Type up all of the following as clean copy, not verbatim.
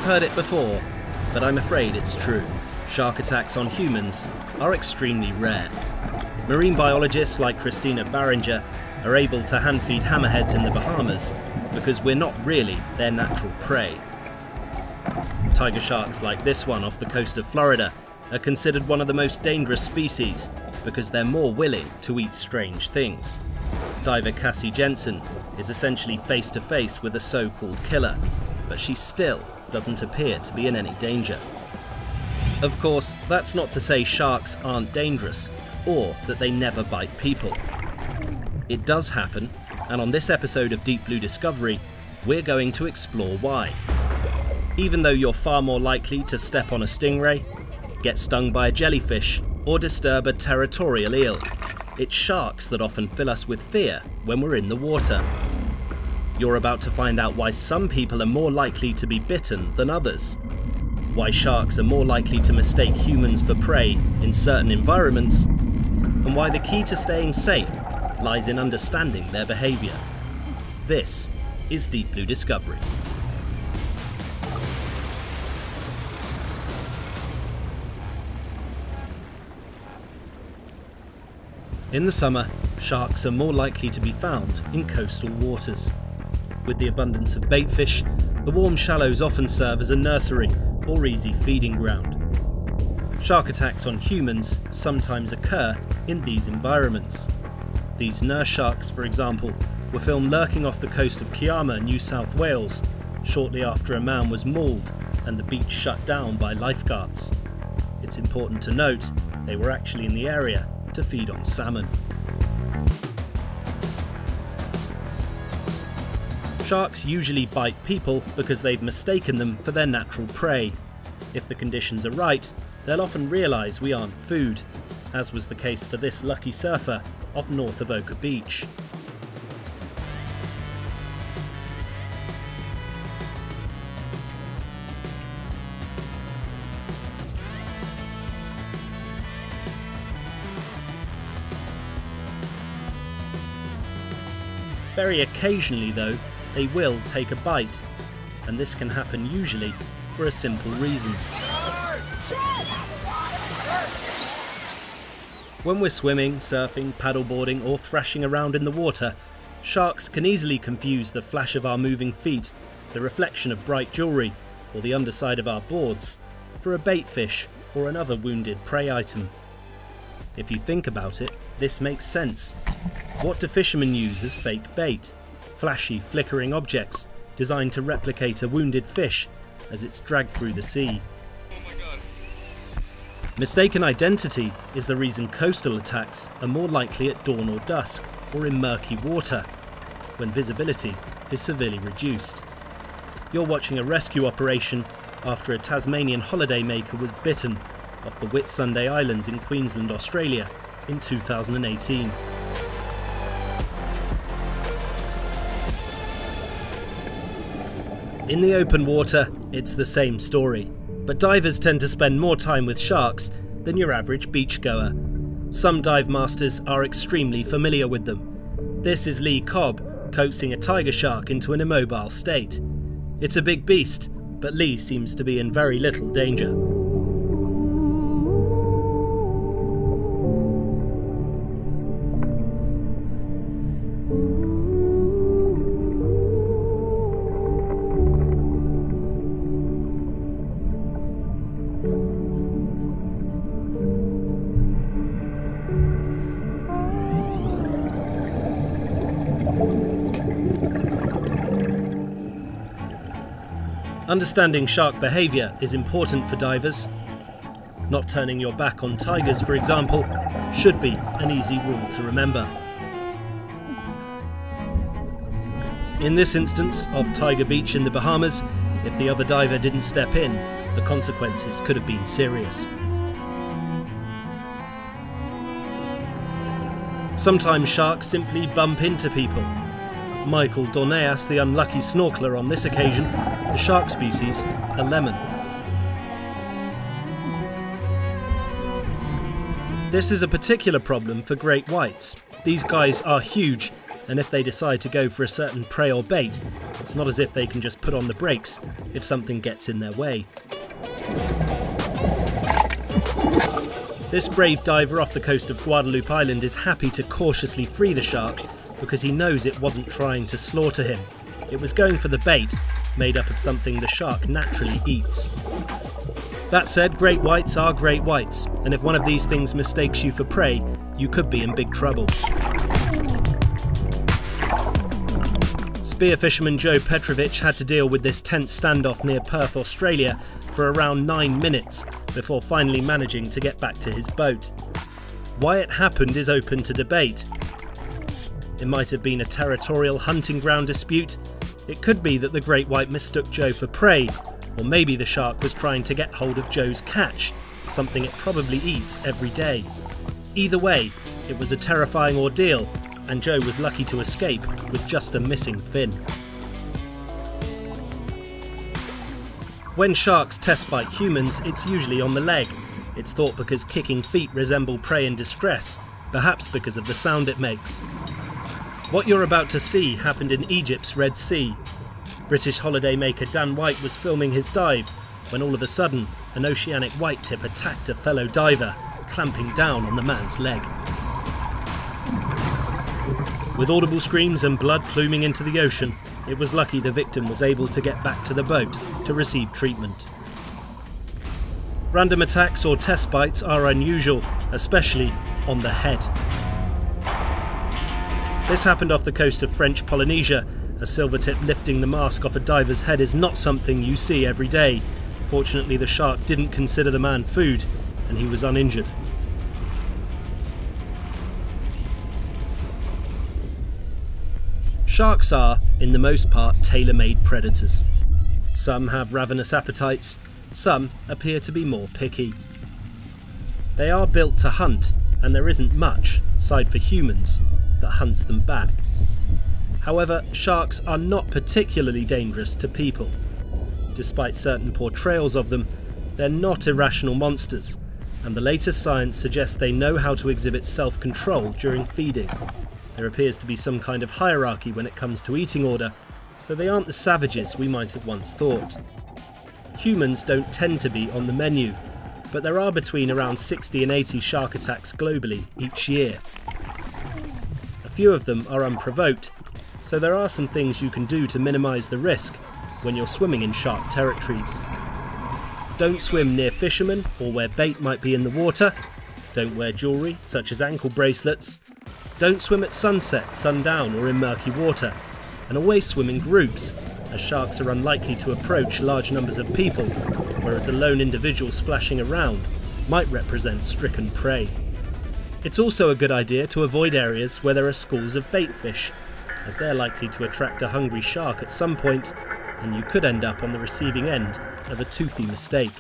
heard it before, but I'm afraid it's true. Shark attacks on humans are extremely rare. Marine biologists like Christina Barringer are able to hand-feed hammerheads in the Bahamas because we're not really their natural prey. Tiger sharks like this one off the coast of Florida are considered one of the most dangerous species because they're more willing to eat strange things. Diver Cassie Jensen is essentially face-to-face with a so-called killer, but she still doesn't appear to be in any danger. Of course, that's not to say sharks aren't dangerous, or that they never bite people. It does happen, and on this episode of Deep Blue Discovery, we're going to explore why. Even though you're far more likely to step on a stingray, get stung by a jellyfish, or disturb a territorial eel, it's sharks that often fill us with fear when we're in the water. You're about to find out why some people are more likely to be bitten than others, why sharks are more likely to mistake humans for prey in certain environments, and why the key to staying safe lies in understanding their behaviour. This is Deep Blue Discovery. In the summer, sharks are more likely to be found in coastal waters. With the abundance of baitfish, the warm shallows often serve as a nursery or easy feeding ground. Shark attacks on humans sometimes occur in these environments. These nurse sharks, for example, were filmed lurking off the coast of Kiama, New South Wales, shortly after a man was mauled and the beach shut down by lifeguards. It's important to note they were actually in the area to feed on salmon. Sharks usually bite people because they've mistaken them for their natural prey. If the conditions are right, they'll often realise we aren't food, as was the case for this lucky surfer off north of Oka Beach. Very occasionally though, they will take a bite, and this can happen usually for a simple reason. When we're swimming, surfing, paddleboarding or thrashing around in the water, sharks can easily confuse the flash of our moving feet, the reflection of bright jewellery or the underside of our boards for a baitfish or another wounded prey item. If you think about it, this makes sense. What do fishermen use as fake bait? Flashy, flickering objects designed to replicate a wounded fish as it's dragged through the sea. Mistaken identity is the reason coastal attacks are more likely at dawn or dusk, or in murky water, when visibility is severely reduced. You're watching a rescue operation after a Tasmanian holidaymaker was bitten off the Whitsunday Islands in Queensland, Australia in 2018. In the open water, it's the same story, but divers tend to spend more time with sharks than your average beachgoer. Some dive masters are extremely familiar with them. This is Lee Cobb coaxing a tiger shark into an immobile state. It's a big beast, but Lee seems to be in very little danger. Understanding shark behaviour is important for divers. Not turning your back on tigers, for example, should be an easy rule to remember. In this instance of Tiger Beach in the Bahamas, if the other diver didn't step in, the consequences could have been serious. Sometimes sharks simply bump into people. Michael Dorneas, the unlucky snorkeler on this occasion, the shark species, a lemon. This is a particular problem for great whites. These guys are huge, and if they decide to go for a certain prey or bait, It's not as if they can just put on the brakes if something gets in their way. This brave diver off the coast of Guadeloupe Island is happy to cautiously free the shark because he knows it wasn't trying to slaughter him. It was going for the bait, made up of something the shark naturally eats. That said, great whites are great whites, and if one of these things mistakes you for prey, you could be in big trouble. Spear fisherman Joe Petrovich had to deal with this tense standoff near Perth, Australia for around 9 minutes before finally managing to get back to his boat. Why it happened is open to debate. It might have been a territorial hunting ground dispute. It could be that the great white mistook Joe for prey, or maybe the shark was trying to get hold of Joe's catch, something it probably eats every day. Either way, it was a terrifying ordeal, and Joe was lucky to escape with just a missing fin. When sharks test bite humans, it's usually on the leg. It's thought because kicking feet resemble prey in distress, perhaps because of the sound it makes. What you're about to see happened in Egypt's Red Sea. British holidaymaker Dan White was filming his dive when all of a sudden an oceanic whitetip attacked a fellow diver, clamping down on the man's leg. With audible screams and blood pluming into the ocean, it was lucky the victim was able to get back to the boat to receive treatment. Random attacks or test bites are unusual, especially on the head. This happened off the coast of French Polynesia. A silvertip lifting the mask off a diver's head is not something you see every day. Fortunately, the shark didn't consider the man food, and he was uninjured. Sharks are, in the most part, tailor-made predators. Some have ravenous appetites, some appear to be more picky. They are built to hunt, and there isn't much, save for humans, that hunts them back. However, sharks are not particularly dangerous to people. Despite certain portrayals of them, they're not irrational monsters, and the latest science suggests they know how to exhibit self-control during feeding. There appears to be some kind of hierarchy when it comes to eating order, so they aren't the savages we might have once thought. Humans don't tend to be on the menu, but there are between around 60 and 80 shark attacks globally each year. A few of them are unprovoked, so there are some things you can do to minimise the risk when you're swimming in shark territories. Don't swim near fishermen or where bait might be in the water. Don't wear jewellery such as ankle bracelets. Don't swim at sunset, sundown or in murky water. And always swim in groups, as sharks are unlikely to approach large numbers of people, whereas a lone individual splashing around might represent stricken prey. It's also a good idea to avoid areas where there are schools of bait fish, as they're likely to attract a hungry shark at some point, and you could end up on the receiving end of a toothy mistake.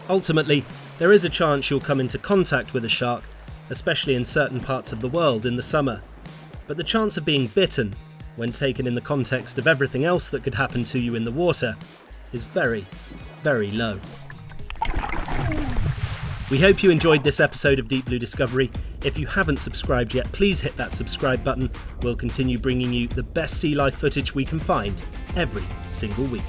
Ultimately, there is a chance you'll come into contact with a shark, especially in certain parts of the world in the summer. But the chance of being bitten, when taken in the context of everything else that could happen to you in the water, is very, very low. We hope you enjoyed this episode of Deep Blue Discovery. If you haven't subscribed yet, please hit that subscribe button. We'll continue bringing you the best sea life footage we can find every single week.